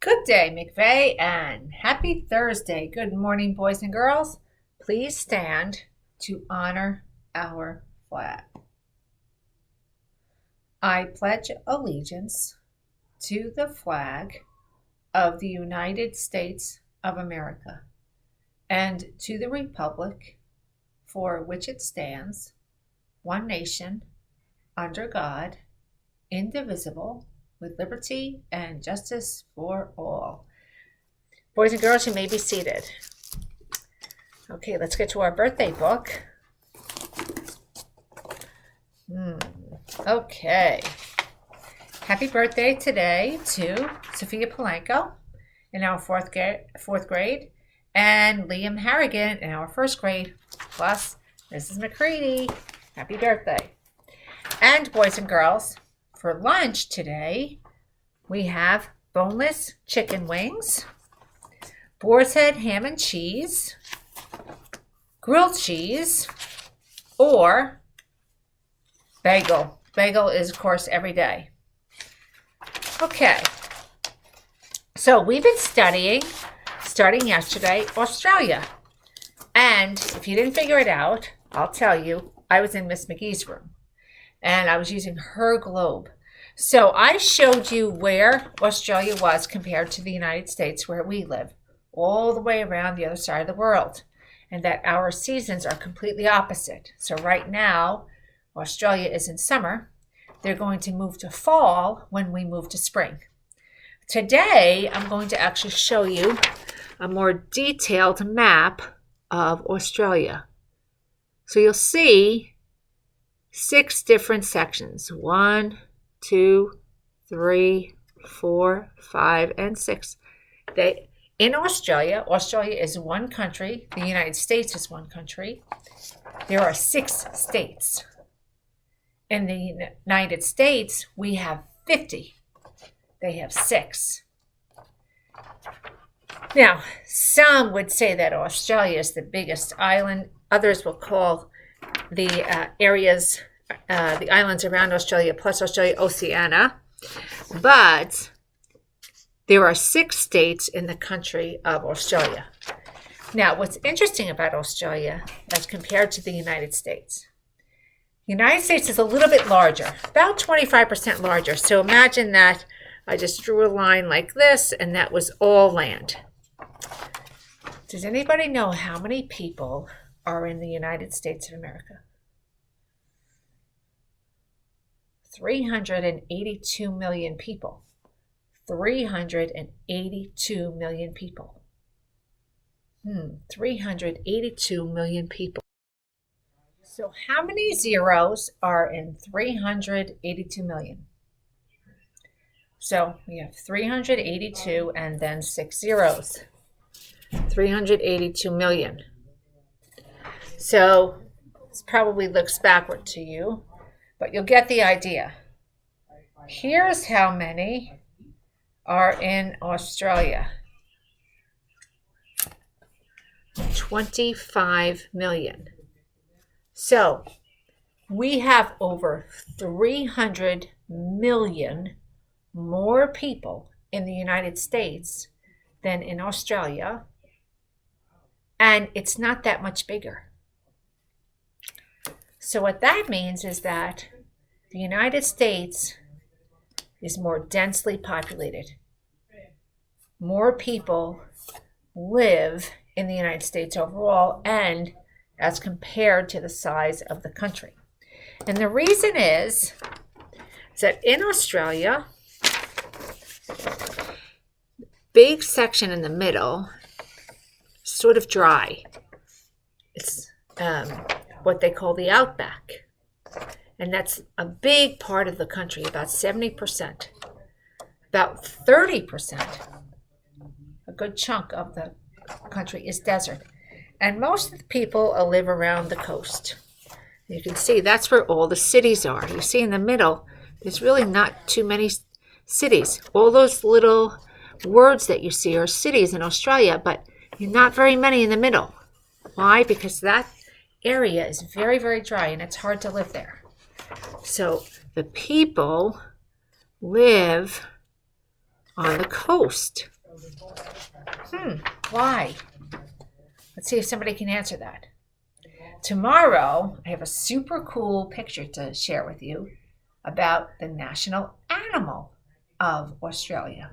Good day, McVeigh, and happy Thursday. Good morning, boys and girls. Please stand to honor our flag. I pledge allegiance to the flag of the United States of America and to the republic for which it stands, one nation, under God, indivisible, with liberty and justice for all. Boys and girls, you may be seated. Okay, let's get to our birthday book. Okay. Happy birthday today to Sophia Polanco in our fourth grade and Liam Harrigan in our first grade, plus Mrs. McCready. Happy birthday. And boys and girls, for lunch today, we have boneless chicken wings, boar's head ham and cheese, grilled cheese, or bagel. Bagel is, of course, every day. Okay, so we've been studying, starting yesterday, Australia. And if you didn't figure it out, I'll tell you, I was in Miss McGee's room, and I was using her globe. So I showed you where Australia was compared to the United States, where we live, all the way around the other side of the world, and that our seasons are completely opposite. So right now, Australia is in summer. They're going to move to fall when we move to spring. Today, I'm going to actually show you a more detailed map of Australia. So you'll see 6 different sections. 1, 2, 3, 4, 5, and 6. In Australia is one country. The United States is one country. There are 6 states. In the United States, we have 50. They have 6. Now, some would say that Australia is the biggest island. Others will call the the islands around Australia, plus Australia, Oceania. But there are 6 states in the country of Australia. Now, what's interesting about Australia as compared to the United States, the United States is a little bit larger, about 25% larger. So imagine that I just drew a line like this, and that was all land. Does anybody know how many people are in the United States of America? 382 million people. 382 million people. 382 million people. So how many zeros are in 382 million? So we have 382 and then 6 zeros. 382 million. So this probably looks backward to you, but you'll get the idea. Here's how many are in Australia. 25 million. So we have over 300 million more people in the United States than in Australia, and it's not that much bigger. So what that means is that the United States is more densely populated. More people live in the United States overall, and as compared to the size of the country. And the reason is that in Australia, big section in the middle, sort of dry. It's what they call the outback. And that's a big part of the country, about 70%. About 30%, a good chunk of the country is desert. And most of the people live around the coast. You can see that's where all the cities are. You see in the middle, there's really not too many cities. All those little words that you see are cities in Australia, but not very many in the middle. Why? Because that area is very, very dry and it's hard to live there. So the people live on the coast. Why? Let's see if somebody can answer that. Tomorrow, I have a super cool picture to share with you about the national animal of Australia.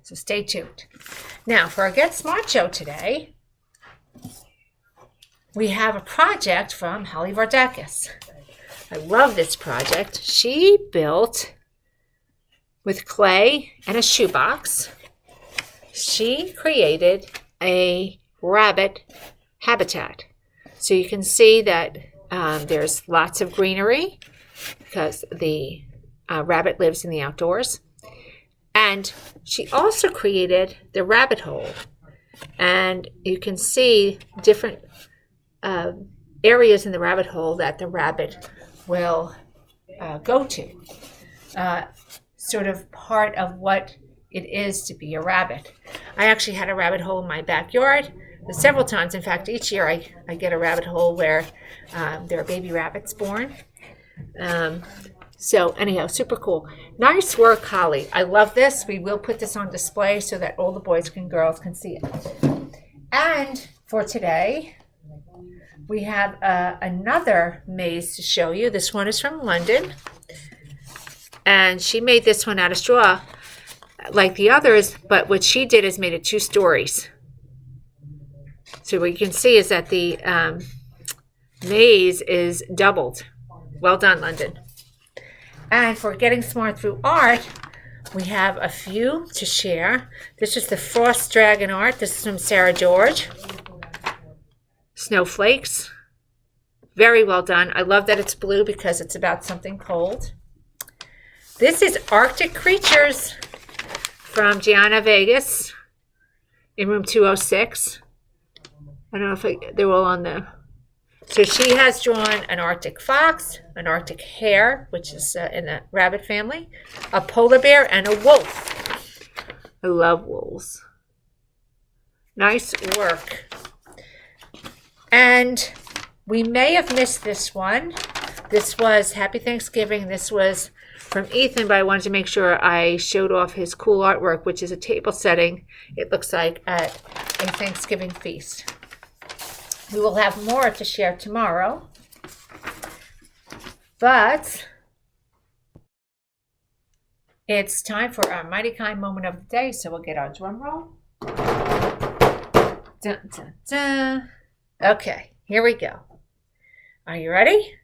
So stay tuned. Now, for our Get Smart show today, we have a project from Holly Vardakis. I love this project. She built, with clay and a shoebox, she created a rabbit habitat. So you can see that there's lots of greenery because the rabbit lives in the outdoors. And she also created the rabbit hole. And you can see different areas in the rabbit hole that the rabbit will go to. Sort of part of what it is to be a rabbit. I actually had a rabbit hole in my backyard several times. In fact, each year I get a rabbit hole where there are baby rabbits born. So anyhow, super cool. Nice work, Holly. I love this. We will put this on display so that all the boys and girls can see it. And for today, we have another maze to show you. This one is from London. And she made this one out of straw like the others, but what she did is made it 2 stories. So what you can see is that the maze is doubled. Well done, London. And for Getting Smart Through Art, we have a few to share. This is the Frost Dragon art. This is from Sarah George. Snowflakes. Very well done. I love that it's blue because it's about something cold. This is Arctic Creatures from Gianna Vegas in room 206. I don't know if they're all on there. So she has drawn an Arctic fox, an Arctic hare, which is in the rabbit family, a polar bear, and a wolf. I love wolves. Nice work. And we may have missed this one. This was Happy Thanksgiving. This was from Ethan, but I wanted to make sure I showed off his cool artwork, which is a table setting, it looks like, at a Thanksgiving feast. We will have more to share tomorrow, but it's time for our Mighty Kind moment of the day, so we'll get our drum roll. Dun, dun, dun. Okay, here we go. Are you ready?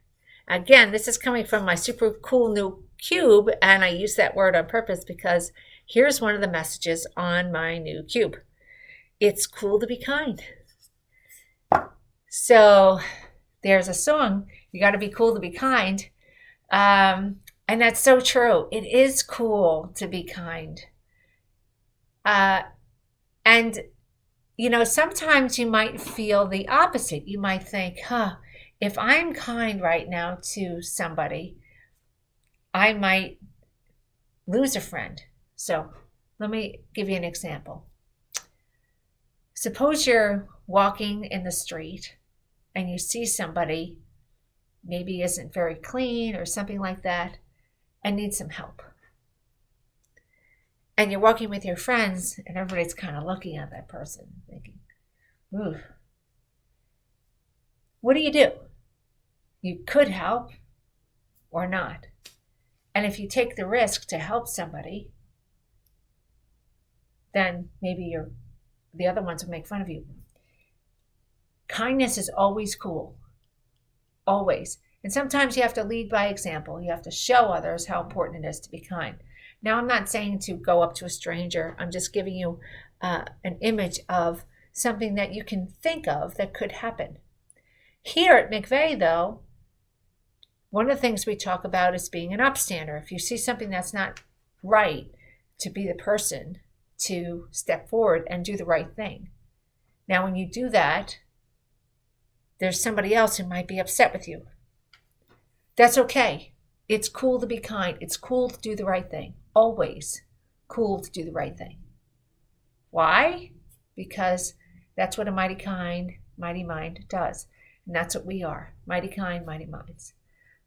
Again, this is coming from my super cool new cube, and I use that word on purpose because here's one of the messages on my new cube. It's cool to be kind. So there's a song, you got to be cool to be kind. And that's so true. It is cool to be kind. And, you know, sometimes you might feel the opposite. You might think, if I'm kind right now to somebody, I might lose a friend. So let me give you an example. Suppose you're walking in the street and you see somebody maybe isn't very clean or something like that and needs some help. And you're walking with your friends and everybody's kind of looking at that person thinking, ooh. What do? You could help or not. And if you take the risk to help somebody, then maybe the other ones will make fun of you. Kindness is always cool. Always. And sometimes you have to lead by example. You have to show others how important it is to be kind. Now, I'm not saying to go up to a stranger. I'm just giving you an image of something that you can think of that could happen. Here at McVeigh, though, one of the things we talk about is being an upstander. If you see something that's not right, to be the person to step forward and do the right thing. Now, when you do that, there's somebody else who might be upset with you. That's okay. It's cool to be kind. It's cool to do the right thing. Always cool to do the right thing. Why? Because that's what a mighty kind, mighty mind does. And that's what we are. Mighty kind, mighty minds.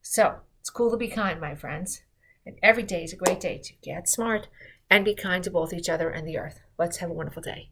So it's cool to be kind, my friends. And every day is a great day to get smart and be kind to both each other and the earth. Let's have a wonderful day.